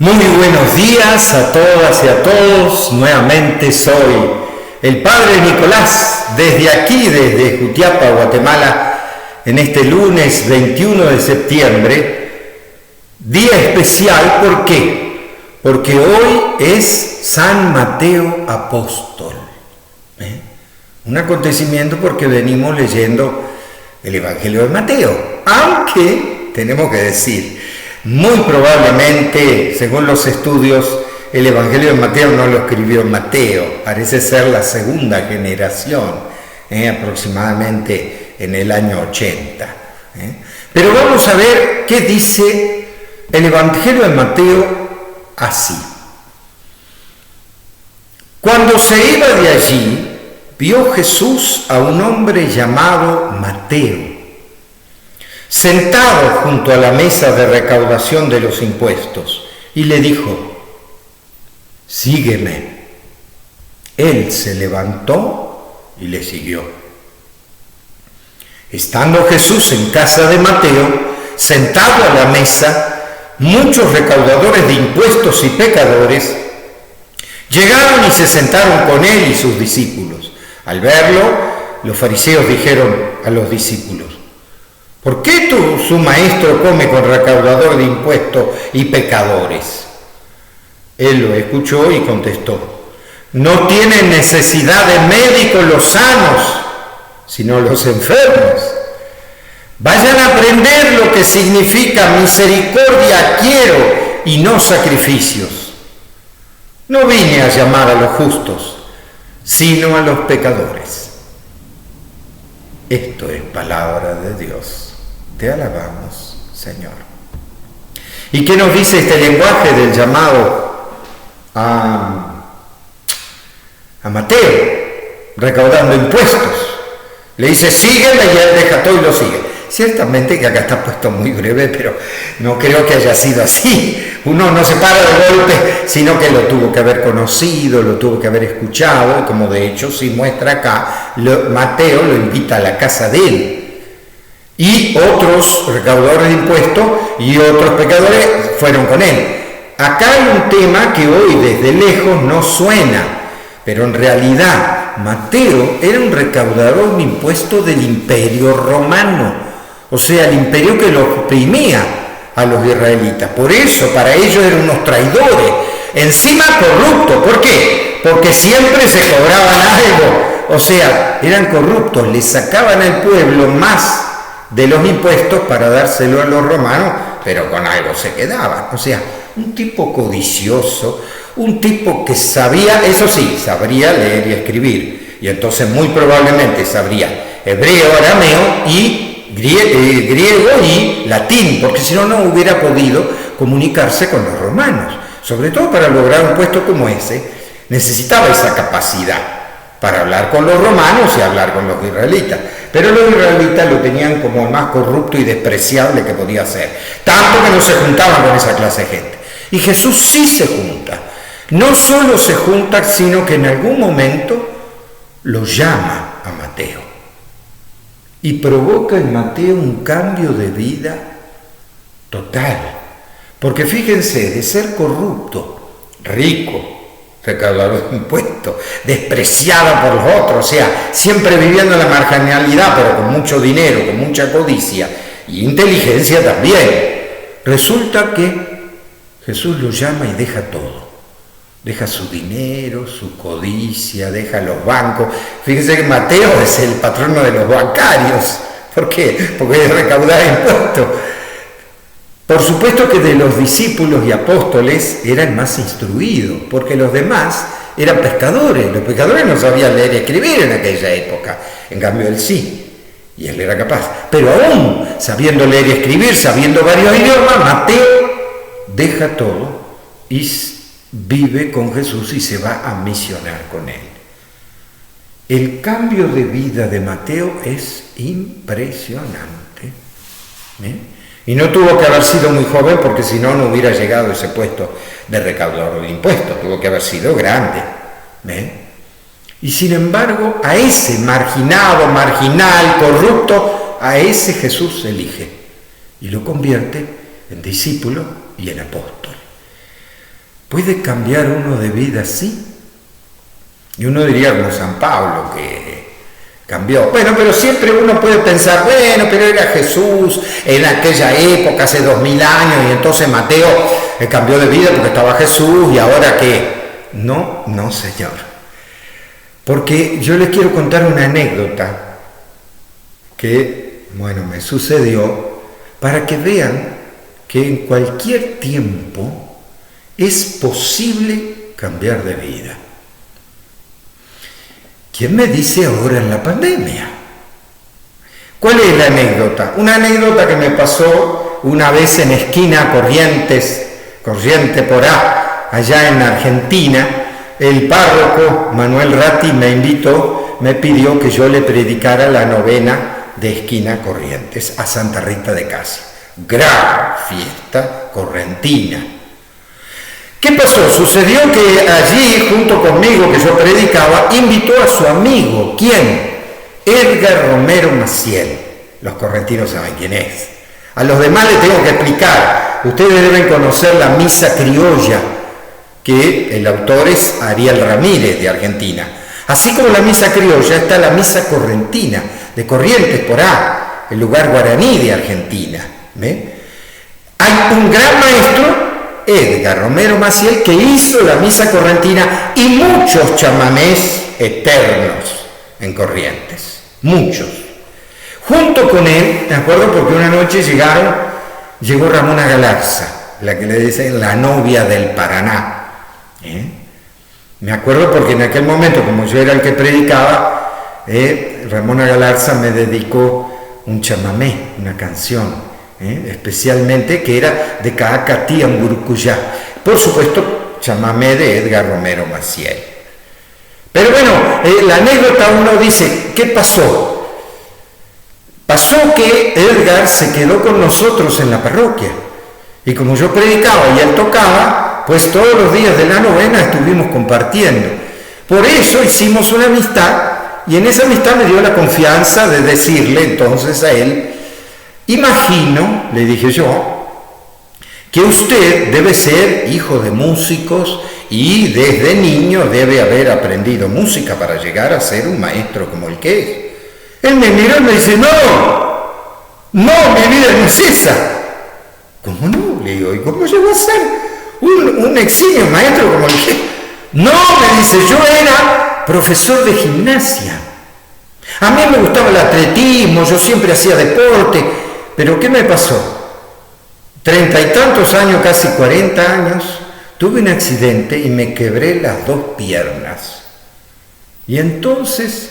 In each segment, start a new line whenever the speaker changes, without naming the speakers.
Muy buenos días a todas y a todos. Nuevamente soy el Padre Nicolás, desde aquí, desde Jutiapa, Guatemala, en este lunes 21 de septiembre, día especial. ¿Por qué? Porque hoy es San Mateo Apóstol. Un acontecimiento porque venimos leyendo el Evangelio de Mateo, aunque tenemos que decir, muy probablemente, según los estudios, el Evangelio de Mateo no lo escribió Mateo, parece ser la segunda generación, aproximadamente en el año 80. Pero vamos a ver qué dice el Evangelio de Mateo así. Cuando se iba de allí, vio Jesús a un hombre llamado Mateo, sentado junto a la mesa de recaudación de los impuestos, y le dijo: sígueme. Él se levantó y le siguió. Estando Jesús en casa de Mateo, sentado a la mesa, muchos recaudadores de impuestos y pecadores llegaron y se sentaron con él y sus discípulos. Al verlo, los fariseos dijeron a los discípulos: ¿por qué su maestro come con recaudador de impuestos y pecadores? Él lo escuchó y contestó: no tienen necesidad de médicos los sanos, sino los enfermos. Vayan a aprender lo que significa misericordia quiero y no sacrificios. No vine a llamar a los justos, sino a los pecadores. Esto es palabra de Dios. Te alabamos, Señor. ¿Y qué nos dice este lenguaje del llamado a Mateo, recaudando impuestos? Le dice: sígueme, y él deja todo y lo sigue. Ciertamente que acá está puesto muy breve, pero no creo que haya sido así. Uno no se para de golpe, sino que lo tuvo que haber conocido, lo tuvo que haber escuchado, y como de hecho sí muestra acá, Mateo lo invita a la casa de él. Y otros recaudadores de impuestos y otros pecadores fueron con él. Acá hay un tema que hoy desde lejos no suena, pero en realidad Mateo era un recaudador de impuestos del Imperio Romano, o sea, el imperio que los oprimía a los israelitas. Por eso, para ellos eran unos traidores, encima corruptos. ¿Por qué? Porque siempre se cobraban algo, o sea, eran corruptos, le sacaban al pueblo más de los impuestos para dárselo a los romanos, pero con algo se quedaban. O sea, un tipo codicioso, un tipo que sabía, eso sí, sabría leer y escribir, y entonces muy probablemente sabría hebreo, arameo y griego y latín, porque si no, no hubiera podido comunicarse con los romanos. Sobre todo para lograr un puesto como ese, necesitaba esa capacidad para hablar con los romanos y hablar con los israelitas. Pero los israelitas lo tenían como el más corrupto y despreciable que podía ser, tanto que no se juntaban con esa clase de gente. Y Jesús sí se junta. No solo se junta, sino que en algún momento lo llama a Mateo y provoca en Mateo un cambio de vida total. Porque fíjense, de ser corrupto, rico, recaudador de impuestos, despreciada por los otros, o sea, siempre viviendo en la marginalidad, pero con mucho dinero, con mucha codicia y inteligencia también. Resulta que Jesús lo llama y deja todo. Deja su dinero, su codicia, deja los bancos. Fíjense que Mateo es el patrono de los bancarios. ¿Por qué? Porque es recaudar impuestos. Por supuesto que de los discípulos y apóstoles era el más instruido, porque los demás eran pescadores. Los pescadores no sabían leer y escribir en aquella época, en cambio él sí, y él era capaz. Pero aún sabiendo leer y escribir, sabiendo varios idiomas, Mateo deja todo y vive con Jesús y se va a misionar con él. El cambio de vida de Mateo es impresionante. Y no tuvo que haber sido muy joven, porque si no, no hubiera llegado a ese puesto de recaudador de impuestos. Tuvo que haber sido grande. Y sin embargo, a ese marginado, marginal, corrupto, a ese Jesús elige y lo convierte en discípulo y en apóstol. ¿Puede cambiar uno de vida así? Y uno diría como San Pablo, que cambió. Bueno, pero siempre uno puede pensar, bueno, pero era Jesús en aquella época, hace 2000 años, y entonces Mateo cambió de vida porque estaba Jesús, y ahora ¿qué? No, señor. Porque yo les quiero contar una anécdota que, bueno, me sucedió para que vean que en cualquier tiempo es posible cambiar de vida. ¿Quién me dice ahora en la pandemia? ¿Cuál es la anécdota? Una anécdota que me pasó una vez en esquina Corriente por A, allá en Argentina. El párroco Manuel Ratti me invitó, me pidió que yo le predicara la novena de esquina Corrientes a Santa Rita de Casia. Gran fiesta correntina. ¿Qué pasó? Sucedió que allí, junto conmigo, que yo predicaba, invitó a su amigo. ¿Quién? Edgar Romero Maciel. Los correntinos saben quién es. A los demás les tengo que explicar. Ustedes deben conocer la misa criolla, que el autor es Ariel Ramírez, de Argentina. Así como la misa criolla, está la misa correntina, de Corrientes por A, el lugar guaraní de Argentina. ¿Ve? Hay un gran maestro, Edgar Romero Maciel, que hizo la misa correntina y muchos chamamés eternos en Corrientes, muchos. Junto con él, me acuerdo porque una noche llegó Ramona Galarza, la que le dicen la novia del Paraná. Me acuerdo porque en aquel momento, como yo era el que predicaba, Ramona Galarza me dedicó un chamamé, una canción, especialmente que era de Caacatí Amburucuyá, por supuesto chamamé de Edgar Romero Maciel. Pero bueno, la anécdota, uno dice, ¿qué pasó? Pasó que Edgar se quedó con nosotros en la parroquia, y como yo predicaba y él tocaba, pues todos los días de la novena estuvimos compartiendo. Por eso hicimos una amistad, y en esa amistad me dio la confianza de decirle entonces a él: imagino, le dije yo, que usted debe ser hijo de músicos y desde niño debe haber aprendido música para llegar a ser un maestro como el que es. Él me miró y me dice: no, mi vida no es esa. ¿Cómo no? Le digo, ¿y cómo llegó a ser un eximio maestro como el que? No, me dice, yo era profesor de gimnasia. A mí me gustaba el atletismo, yo siempre hacía deporte. Pero ¿qué me pasó? 30 y tantos años, casi 40 años, tuve un accidente y me quebré las 2 piernas. Y entonces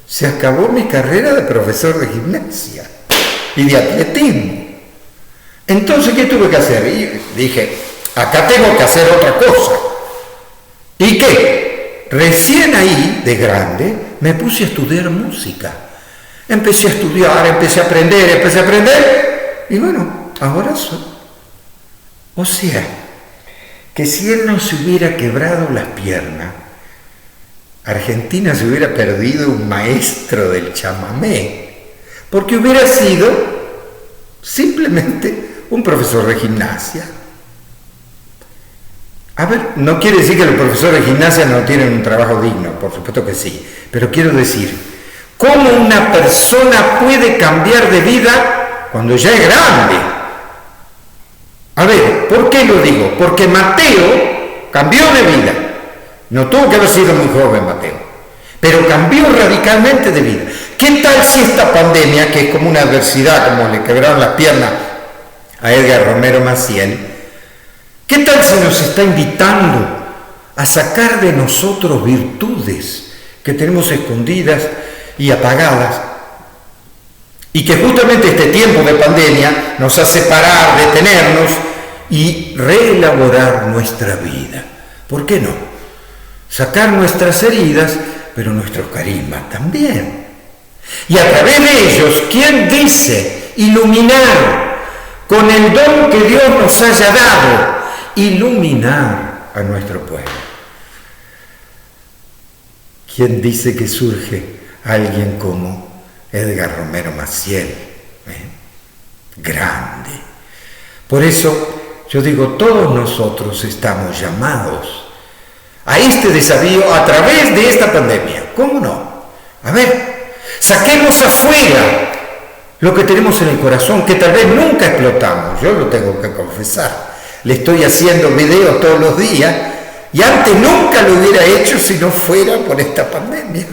se acabó mi carrera de profesor de gimnasia y de atletismo. Entonces, ¿qué tuve que hacer? Y dije, acá tengo que hacer otra cosa. ¿Y qué? Recién ahí, de grande, me puse a estudiar música. Empecé a estudiar, empecé a aprender, y bueno, ahora soy. O sea, que si él no se hubiera quebrado las piernas, Argentina se hubiera perdido un maestro del chamamé, porque hubiera sido simplemente un profesor de gimnasia. A ver, no quiere decir que los profesores de gimnasia no tienen un trabajo digno, por supuesto que sí, pero quiero decir, ¿cómo una persona puede cambiar de vida cuando ya es grande? A ver, ¿por qué lo digo? Porque Mateo cambió de vida. No tuvo que haber sido muy joven Mateo, pero cambió radicalmente de vida. ¿Qué tal si esta pandemia, que es como una adversidad, como le quebraron las piernas a Edgar Romero Maciel, qué tal si nos está invitando a sacar de nosotros virtudes que tenemos escondidas y apagadas, y que justamente este tiempo de pandemia nos hace parar, detenernos y reelaborar nuestra vida? ¿Por qué no? Sacar nuestras heridas, pero nuestros carismas también. Y a través de ellos, ¿quién dice? Iluminar con el don que Dios nos haya dado, iluminar a nuestro pueblo. ¿Quién dice que surge alguien como Edgar Romero Maciel? Grande. Por eso yo digo, todos nosotros estamos llamados a este desafío a través de esta pandemia. ¿Cómo no? A ver, saquemos afuera lo que tenemos en el corazón, que tal vez nunca explotamos. Yo lo tengo que confesar. Le estoy haciendo videos todos los días y antes nunca lo hubiera hecho si no fuera por esta pandemia.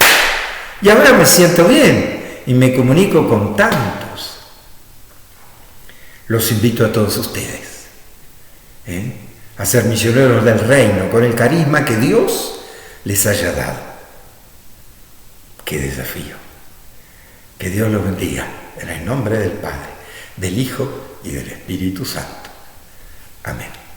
Y ahora me siento bien y me comunico con tantos. Los invito a todos ustedes a ser misioneros del reino con el carisma que Dios les haya dado. ¡Qué desafío! Que Dios los bendiga en el nombre del Padre, del Hijo y del Espíritu Santo. Amén.